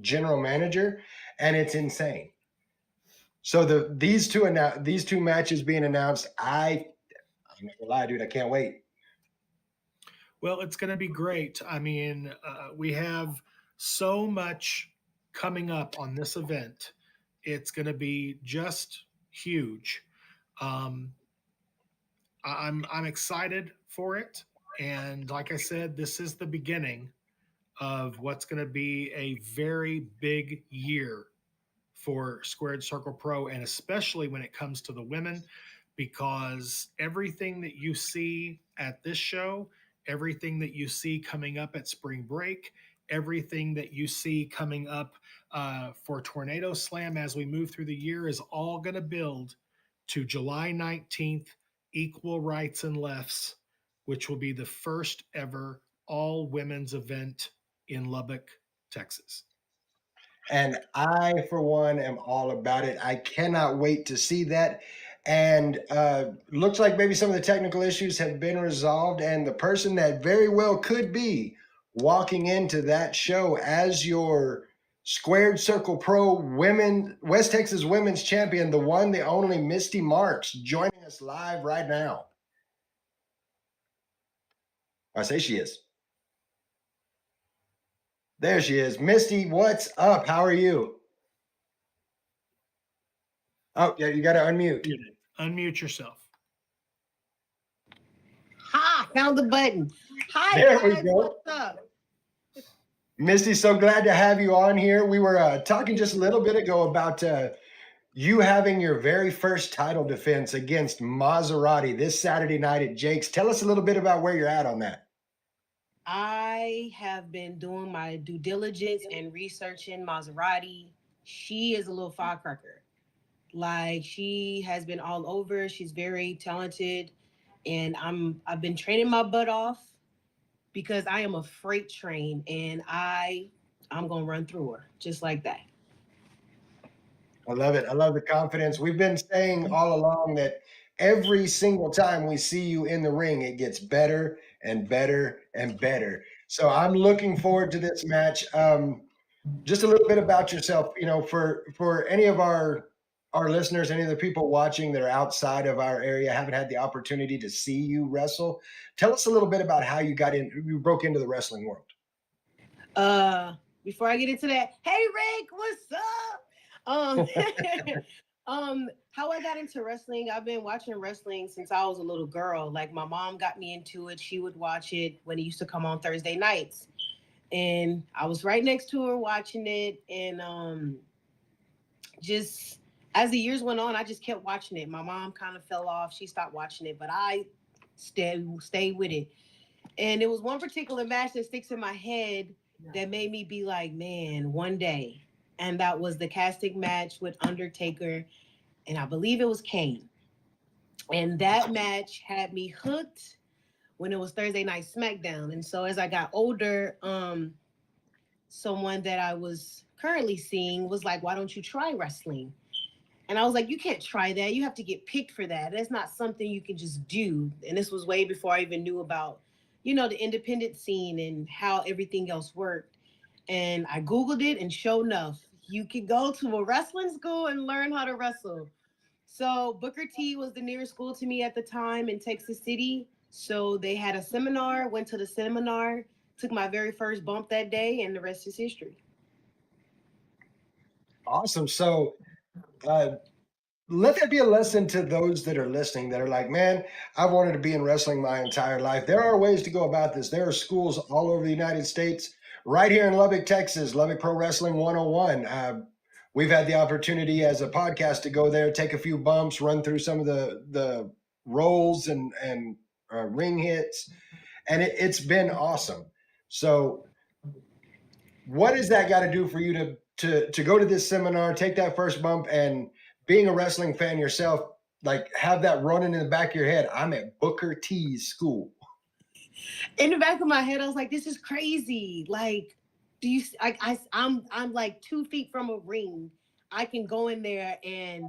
general manager, and it's insane. So these two matches being announced, I'm not gonna lie, dude, I can't wait. Well, it's going to be great. I mean, we have so much coming up on this event. It's going to be just huge. I'm excited for it, and like I said, this is the beginning of what's going to be a very big year for Squared Circle Pro, and especially when it comes to the women, because everything that you see at this show, everything that you see coming up at spring break, everything that you see coming up for Tornado Slam as we move through the year is all going to build to July 19th, Equal Rights and Lefts, which will be the first ever all women's event in Lubbock, Texas. And I, for one, am all about it. I cannot wait to see that. And looks like maybe some of the technical issues have been resolved. And the person that very well could be walking into that show as your Squared Circle Pro West Texas Women's Champion, the one, the only Misty Marks, joining us live right now. I say she is. There she is. Misty, what's up? How are you? Oh, yeah, you got to unmute. Unmute yourself. Ha! Found the button. Hi, There guys. we go. What's up? Misty, so glad to have you on here. We were talking just a little bit ago about you having your very first title defense against Maserati this Saturday night at Jake's. Tell us a little bit about where you're at on that. I have been doing my due diligence and researching Maserati. She is a little firecracker. Like, she has been all over. She's very talented, and I've been training my butt off because I am a freight train, and I'm gonna run through her just like that. I love it. I love the confidence. We've been saying all along that every single time we see you in the ring, it gets better and better and better. So I'm looking forward to this match. Just a little bit about yourself, for any of our listeners, any of the people watching that are outside of our area, haven't had the opportunity to see you wrestle. Tell us a little bit about how you broke into the wrestling world. Before I get into that, hey Rick, what's up? How I got into wrestling, I've been watching wrestling since I was a little girl. Like, my mom got me into it. She would watch it when it used to come on Thursday nights. And I was right next to her watching it. And just as the years went on, I just kept watching it. My mom kind of fell off. She stopped watching it, but I stayed with it. And it was one particular match that sticks in my head that made me be like, man, one day. And that was the casting match with Undertaker, and I believe it was Kane. And that match had me hooked when it was Thursday Night SmackDown. And so as I got older, someone that I was currently seeing was like, why don't you try wrestling? And I was like, you can't try that. You have to get picked for that. That's not something you can just do. And this was way before I even knew about, the independent scene and how everything else worked. And I Googled it, and sure enough, you could go to a wrestling school and learn how to wrestle. So Booker T was the nearest school to me at the time in Texas City. So they had a seminar, went to the seminar, took my very first bump that day, and the rest is history. Awesome. So let that be a lesson to those that are listening that are like, man, I've wanted to be in wrestling my entire life. There are ways to go about this. There are schools all over the United States, right here in Lubbock, Texas, Lubbock Pro Wrestling 101. We've had the opportunity as a podcast to go there, take a few bumps, run through some of the rolls and ring hits, and it's been awesome. So what has that got to do for you to go to this seminar, take that first bump, and being a wrestling fan yourself, like have that running in the back of your head? I'm at Booker T's school. In the back of my head, I was like, this is crazy. Like, I'm like 2 feet from a ring. I can go in there and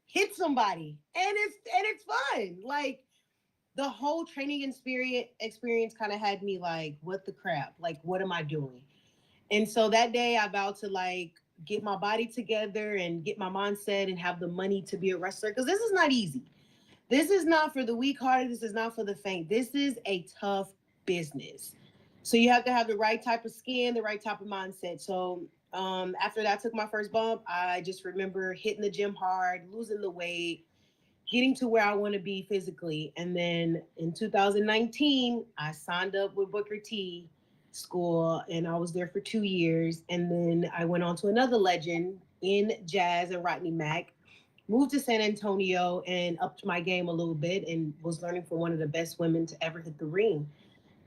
hit somebody, and it's fun. Like, the whole training experience kind of had me like, what the crap? Like, what am I doing? And so that day I vowed to like get my body together and get my mindset and have the money to be a wrestler, because this is not easy. This is not for the weak-hearted. This is not for the faint. This is a tough business. So you have to have the right type of skin, the right type of mindset. So after that, I took my first bump. I just remember hitting the gym hard, losing the weight, getting to where I want to be physically. And then in 2019, I signed up with Booker T school, and I was there for 2 years. And then I went on to another legend in Jazz and Rodney Mack, moved to San Antonio and upped my game a little bit, and was learning from one of the best women to ever hit the ring.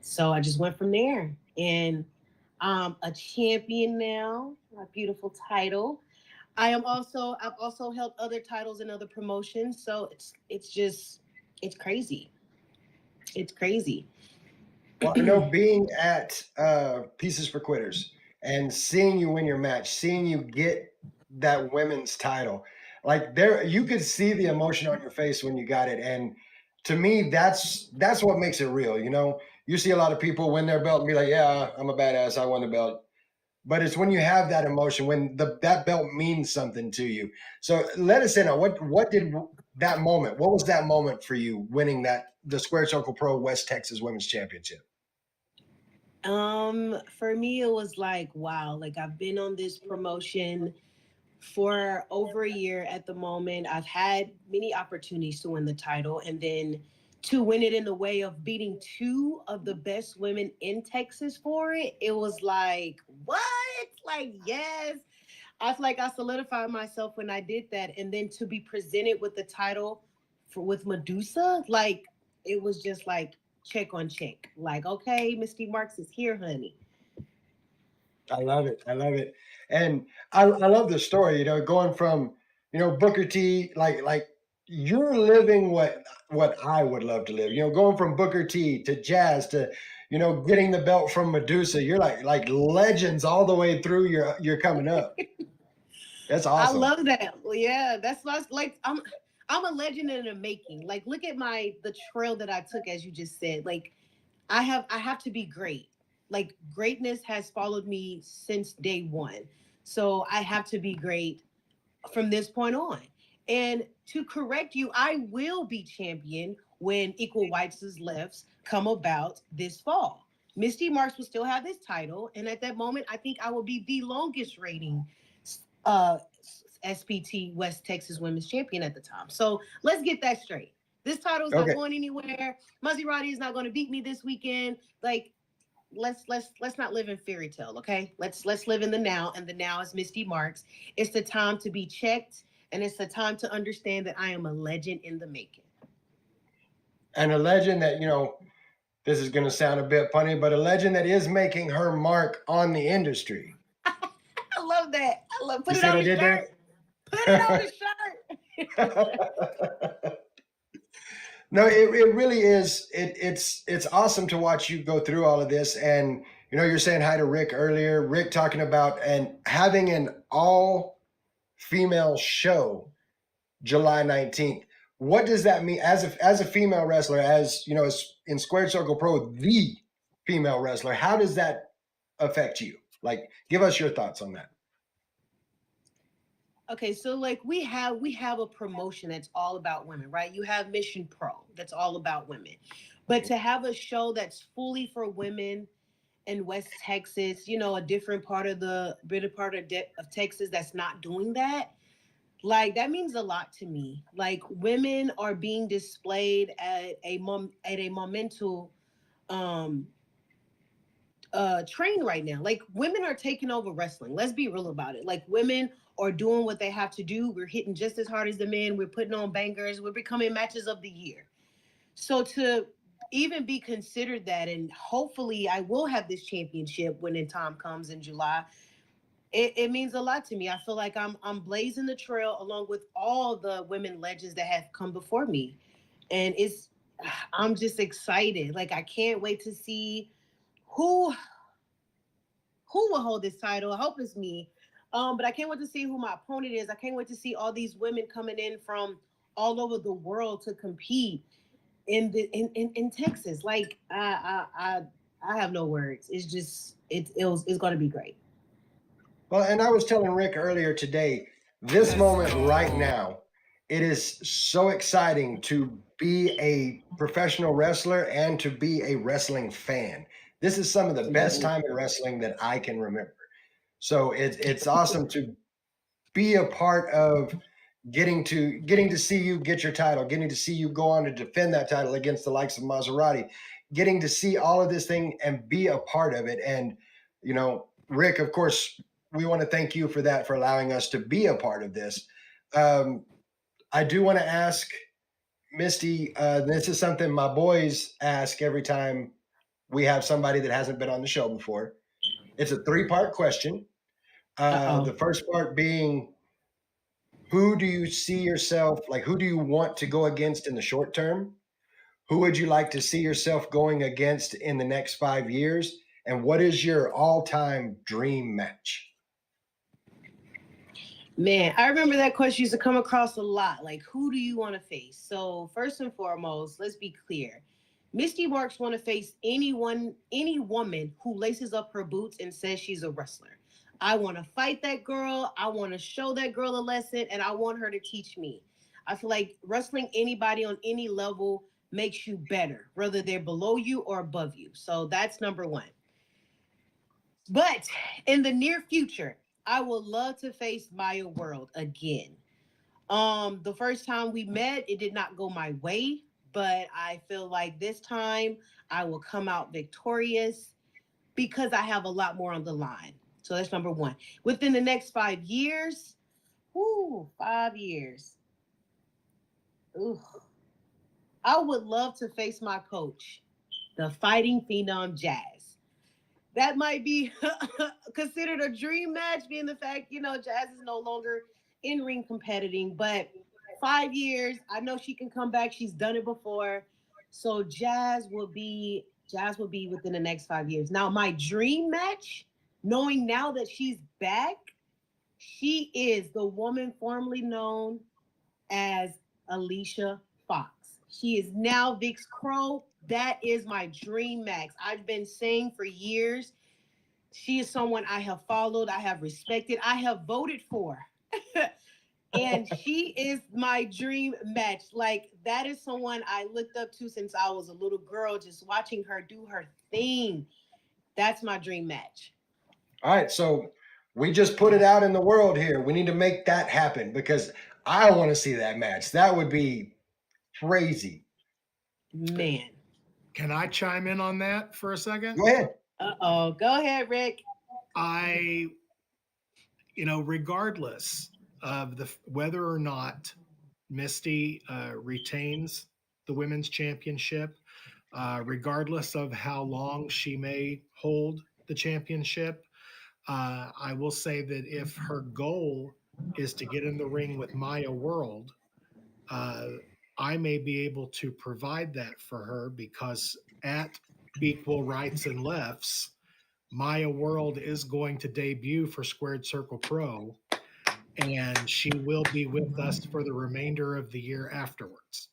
So I just went from there, and I'm a champion now, my beautiful title. I've also held other titles in other promotions. So it's crazy. It's crazy. Well, being at Pieces for Quitters and seeing you win your match, seeing you get that women's title, like there, you could see the emotion on your face when you got it. And to me, that's what makes it real. You see a lot of people win their belt and be like, yeah, I'm a badass, I won the belt. But it's when you have that emotion, when that belt means something to you. So let us in on what did that moment, what was that moment for you winning the Square Circle Pro West Texas Women's Championship? For me, it was like, wow, like I've been on this promotion for over a year at the moment. I've had many opportunities to win the title, and then to win it in the way of beating 2 of the best women in Texas for it. It was like, what? Like, yes. I feel like I solidified myself when I did that. And then to be presented with the title with Medusa, like, it was just like check on check. Like, okay, Misty Marks is here, honey. I love it. I love it. And I love the story, going from, Booker T, like you're living what I would love to live, going from Booker T to Jazz to, getting the belt from Medusa. You're like legends all the way through you're coming up. That's awesome. I love that. Yeah, that's like I'm a legend in the making. Like, look at the trail that I took, as you just said. Like, I have to be great. Like, greatness has followed me since day one. So I have to be great from this point on. And to correct you, I will be champion when Equal Whites Lefts come about this fall. Misty Marks will still have this title. And at that moment, I think I will be the longest reigning SPT West Texas Women's Champion at the time. So let's get that straight. This title is not going anywhere. Maserati is not going to beat me this weekend. Like, let's not live in fairy tale, okay? Let's live in the now, and the now is Misty Marks. It's the time to be checked, and it's the time to understand that I am a legend in the making. And a legend that, this is going to sound a bit funny, but a legend that is making her mark on the industry. I love that. I love You put it see what on I the did there? shirt. Put it on the shirt. No, it really is. It's awesome to watch you go through all of this. And you're saying hi to Rick earlier. Rick talking about and having an all female show July 19th. What does that mean as a female wrestler, as in Squared Circle Pro, the female wrestler? How does that affect you? Like, give us your thoughts on that. Okay, so like we have a promotion that's all about women, right? You have Mission Pro that's all about women. But to have a show that's fully for women in West Texas, a different part of of Texas that's not doing that, like that means a lot to me. Like women are being displayed at a monumental um train right now. Like women are taking over wrestling. Let's be real about it. Like women are doing what they have to do. We're hitting just as hard as the men. We're putting on bangers. We're becoming matches of the year. So to even be considered that, and hopefully I will have this championship when the time comes in July. It means a lot to me. I feel like I'm blazing the trail along with all the women legends that have come before me, and I'm just excited. Like I can't wait to see who will hold this title. I hope it's me. But I can't wait to see who my opponent is. I can't wait to see all these women coming in from all over the world to compete in Texas. Like I have no words. It's just it's going to be great. Well, and I was telling Rick earlier today, this moment right now, it is so exciting to be a professional wrestler and to be a wrestling fan. This is some of the best time in wrestling that I can remember. So it's awesome to be a part of getting to see you get your title, getting to see you go on to defend that title against the likes of Maserati, getting to see all of this thing and be a part of it. And Rick, of course, we want to thank you for that, for allowing us to be a part of this. I do want to ask Misty, this is something my boys ask every time we have somebody that hasn't been on the show before. It's a 3-part question. The first part being, who do you see yourself, like who do you want to go against in the short term? Who would you like to see yourself going against in the next 5 years? And what is your all-time dream match? Man, I remember that question used to come across a lot. Like, who do you want to face? So first and foremost, let's be clear. Misty Marks want to face any woman who laces up her boots and says she's a wrestler. I want to fight that girl. I want to show that girl a lesson, and I want her to teach me. I feel like wrestling anybody on any level makes you better, whether they're below you or above you. So that's number one. But in the near future, I would love to face Maya World again. The first time we met, it did not go my way, but I feel like this time I will come out victorious because I have a lot more on the line. So that's number one. Within the next 5 years, 5 years. Ooh, I would love to face my coach, the Fighting Phenom Jazz. That might be considered a dream match, being the fact, Jazz is no longer in ring competing, but 5 years, I know she can come back. She's done it before. So Jazz will be within the next 5 years. Now, my dream match, knowing now that she's back, she is the woman formerly known as Alicia Fox. She is now Vix Crow. That is my dream match. I've been saying for years, she is someone I have followed, I have respected, I have voted for. And she is my dream match. Like, that is someone I looked up to since I was a little girl, just watching her do her thing. That's my dream match. All right, so we just put it out in the world here. We need to make that happen because I want to see that match. That would be crazy. Man. Can I chime in on that for a second? Go ahead. Go ahead, Rick. Regardless of whether or not Misty retains the women's championship, regardless of how long she may hold the championship. I will say that if her goal is to get in the ring with Maya World, uh, I may be able to provide that for her because at Equal Rights and Lefts, Maya World is going to debut for Squared Circle Pro, and she will be with us for the remainder of the year afterwards.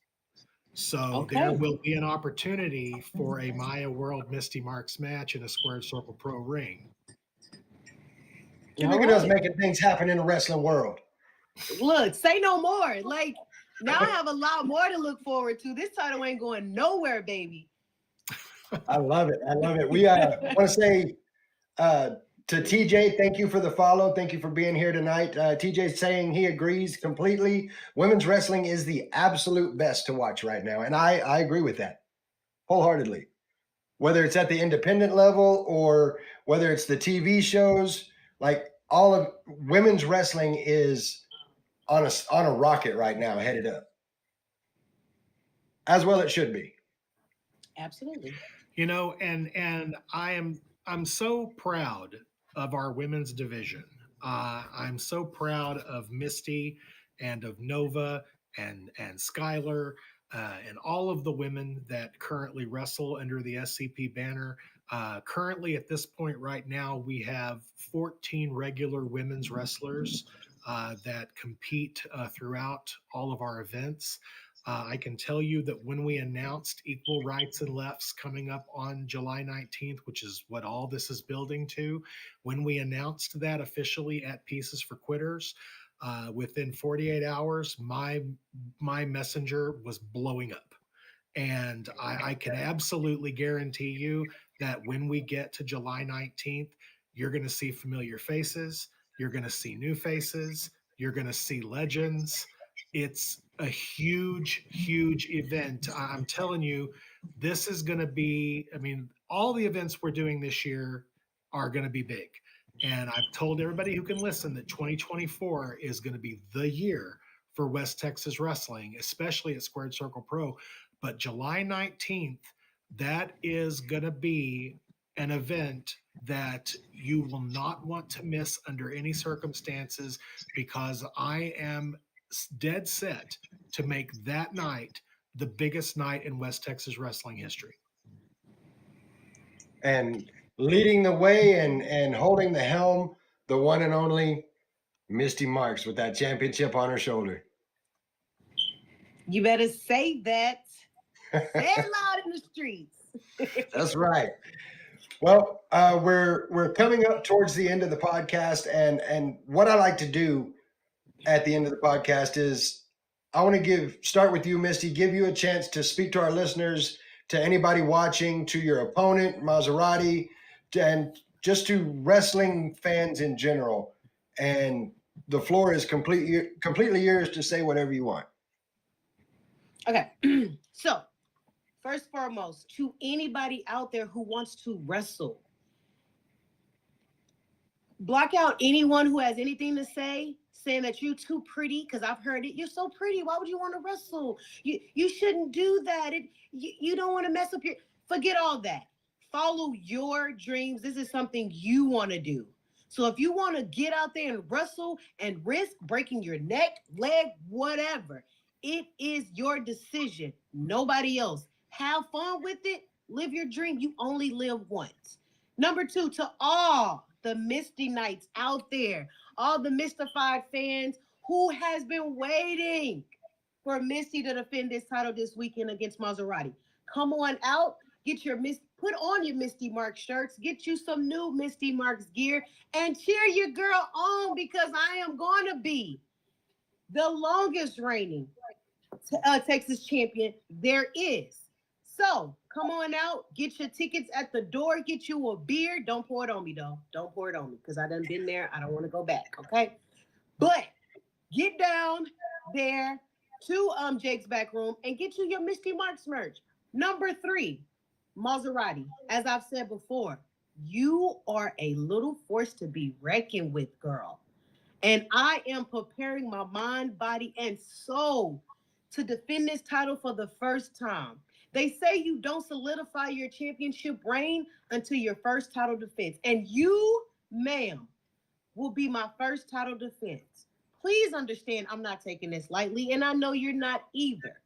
So there Okay. will be an opportunity for a Maya World Misty Marks match in a Squared Circle Pro ring. You All look at us right. making things happen in the wrestling world. Look, say no more. Like now I have a lot more to look forward to. This title ain't going nowhere, baby. I love it. I love it. We want to say to TJ, thank you for the follow. Thank you for being here tonight. TJ saying he agrees completely. Women's wrestling is the absolute best to watch right now. And I agree with that wholeheartedly. Whether it's at the independent level or whether it's the TV shows, like all of women's wrestling is on a rocket right now, headed up. As well it should be. Absolutely. You know, and I'm so proud of our women's division. I'm so proud of Misty and of Nova and Skylar and all of the women that currently wrestle under the SCP banner. Currently, at this point right now, we have 14 regular women's wrestlers that compete throughout all of our events. I can tell you that when we announced Equal Rights and Lefts coming up on July 19th, which is what all this is building to, when we announced that officially at Pieces for Quitters, within 48 hours, my messenger was blowing up. And I can absolutely guarantee you that when we get to July 19th, you're going to see familiar faces, you're going to see new faces, you're going to see legends. It's a huge, huge event. I'm telling you, this is going to be, I mean, all the events we're doing this year are going to be big. And I've told everybody who can listen that 2024 is going to be the year for West Texas wrestling, especially at Squared Circle Pro. But July 19th, that is going to be an event that you will not want to miss under any circumstances because I am dead set to make that night the biggest night in West Texas wrestling history. And leading the way and holding the helm, the one and only Misty Marks with that championship on her shoulder. You better say that. Say it loud in the streets. That's right. Well, we're coming up towards the end of the podcast, and what I like to do at the end of the podcast is I want to start with you, Misty, give you a chance to speak to our listeners, to anybody watching, to your opponent, Maserati, and just to wrestling fans in general. And the floor is completely yours to say whatever you want. Okay. So, first foremost, to anybody out there who wants to wrestle, block out anyone who has anything to say, saying that you're too pretty, because I've heard it. You're so pretty. Why would you want to wrestle? You shouldn't do that. You don't want to mess up your. Forget all that. Follow your dreams. This is something you want to do. So if you want to get out there and wrestle and risk breaking your neck, leg, whatever, it is your decision. Nobody else. Have fun with it. Live your dream. You only live once. Number two, to all the Misty Knights out there, all the mystified fans who has been waiting for Misty to defend this title this weekend against Maserati. Come on out, put on your Misty Marks shirts, get you some new Misty Marks gear, and cheer your girl on because I am going to be the longest reigning Texas champion there is. So come on out, get your tickets at the door, get you a beer. Don't pour it on me, though. Don't pour it on me because I done been there. I don't want to go back, okay? But get down there to Jake's back room and get you your Misty Marks merch. Number three, Maserati. As I've said before, you are a little force to be reckoned with, girl. And I am preparing my mind, body, and soul to defend this title for the first time. They say you don't solidify your championship reign until your first title defense. And you, ma'am, will be my first title defense. Please understand I'm not taking this lightly, and I know you're not either.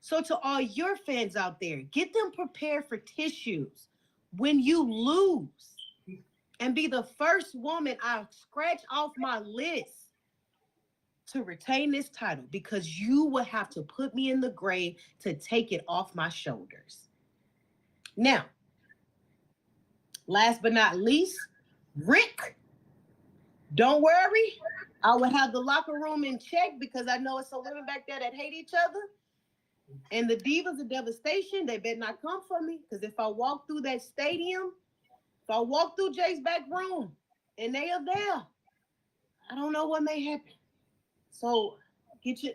So to all your fans out there, get them prepared for tissues when you lose, and be the first woman I scratch off my list to retain this title, because you will have to put me in the grave to take it off my shoulders. Now, last but not least, Rick, don't worry. I will have the locker room in check, because I know it's some women back there that hate each other. And the Divas of Devastation, they better not come for me, because if I walk through that stadium, if I walk through Jake's back room and they are there, I don't know what may happen. So get your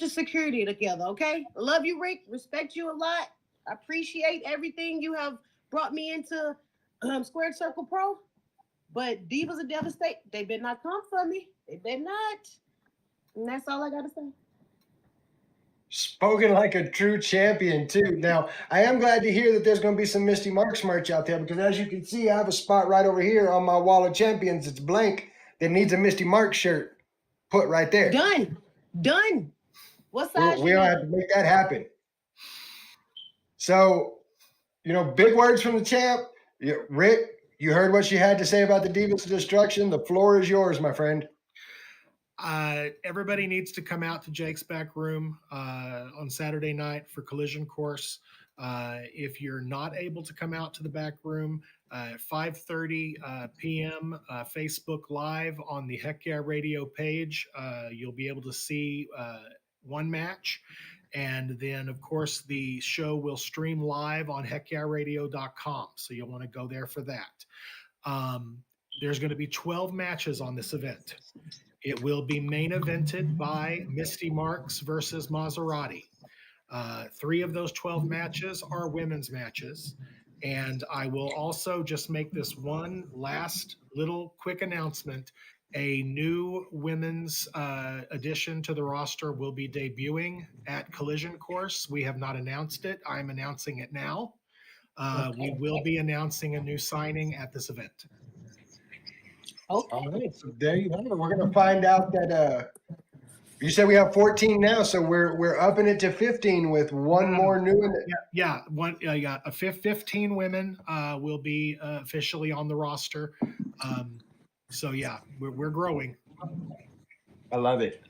security together, okay? I love you, Rick. Respect you a lot. I appreciate everything you have brought me into Squared Circle Pro. But Divas of Devastation, they better not come for me. They better not. And that's all I got to say. Spoken like a true champion, too. Now, I am glad to hear that there's going to be some Misty Marks merch out there, because as you can see, I have a spot right over here on my wall of champions. It's blank that needs a Misty Marks shirt put right there. Done. What size? We don't have to make that happen. So, big words from the champ. Rick, you heard what she had to say about the Divas of Destruction. The floor is yours, my friend. Everybody needs to come out to Jake's back room on Saturday night for Collision Course. If you're not able to come out to the back room, 5:30 p.m. Facebook Live on the Heck Yeah Radio page, you'll be able to see one match. And then, of course, the show will stream live on heckyeahradio.com. So you'll want to go there for that. There's going to be 12 matches on this event. It will be main evented by Misty Marks versus Maserati. 3 of those 12 matches are women's matches. And I will also just make this one last little quick announcement. A new women's addition to the roster will be debuting at Collision Course. We have not announced it. I'm announcing it now. We will be announcing a new signing at this event. Okay. All right, so there you have it. We're going to find out that you said we have 14 now, so we're upping it to 15 with one more new one. Yeah, 15 women will be officially on the roster. So yeah, we're growing. I love it.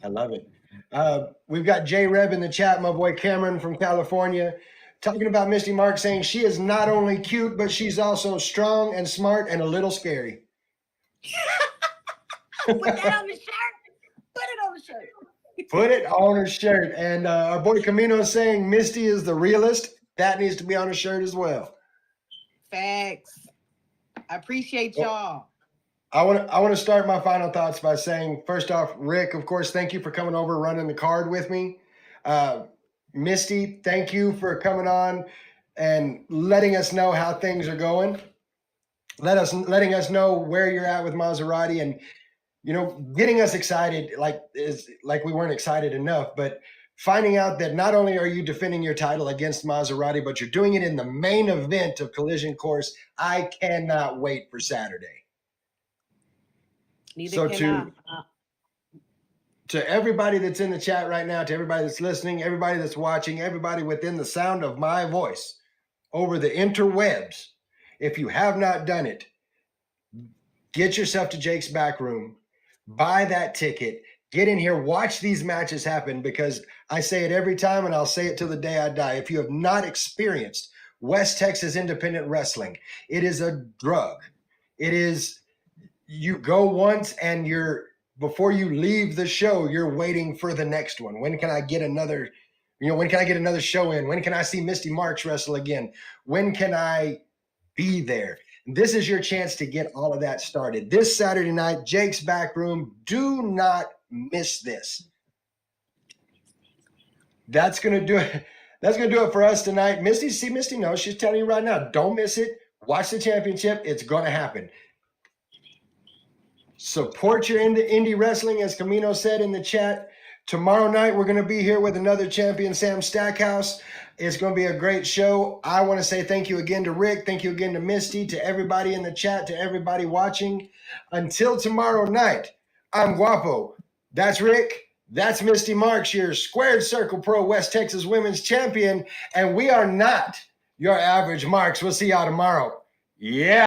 We've got J Reb in the chat, my boy Cameron from California, talking about Misty Mark, saying she is not only cute, but she's also strong and smart and a little scary. Put that on the shirt. Put it on the shirt. Put it on her shirt. And our boy Camino is saying Misty is the realist. That needs to be on her shirt as well. Facts. I appreciate y'all. I want to start my final thoughts by saying, first off, Rick, of course, thank you for coming over, running the card with me. Misty, thank you for coming on and letting us know how things are going. Letting us know where you're at with Maserati, and getting us excited like we weren't excited enough, but finding out that not only are you defending your title against Maserati, but you're doing it in the main event of Collision Course. I cannot wait for Saturday. Neither can I. To everybody that's in the chat right now, to everybody that's listening, everybody that's watching, everybody within the sound of my voice over the interwebs, if you have not done it, get yourself to Jake's back room, buy that ticket, get in here, watch these matches happen, because I say it every time and I'll say it till the day I die. If you have not experienced West Texas independent wrestling, it is a drug. It is, you go once and before you leave the show, you're waiting for the next one. When can I get another, when can I get another show in? When can I see Misty Marks wrestle again? When can I be there? This is your chance to get all of that started. This Saturday night, Jake's back room. Do not miss this. That's going to do it. That's going to do it for us tonight. Misty knows. She's telling you right now, don't miss it. Watch the championship. It's going to happen. Support your indie wrestling, as Camino said in the chat. Tomorrow night, we're going to be here with another champion, Sam Stackhouse. It's going to be a great show. I want to say thank you again to Rick. Thank you again to Misty, to everybody in the chat, to everybody watching. Until tomorrow night, I'm Guapo. That's Rick. That's Misty Marks, your Squared Circle Pro West Texas Women's Champion. And we are not your average Marks. We'll see y'all tomorrow. Yeah.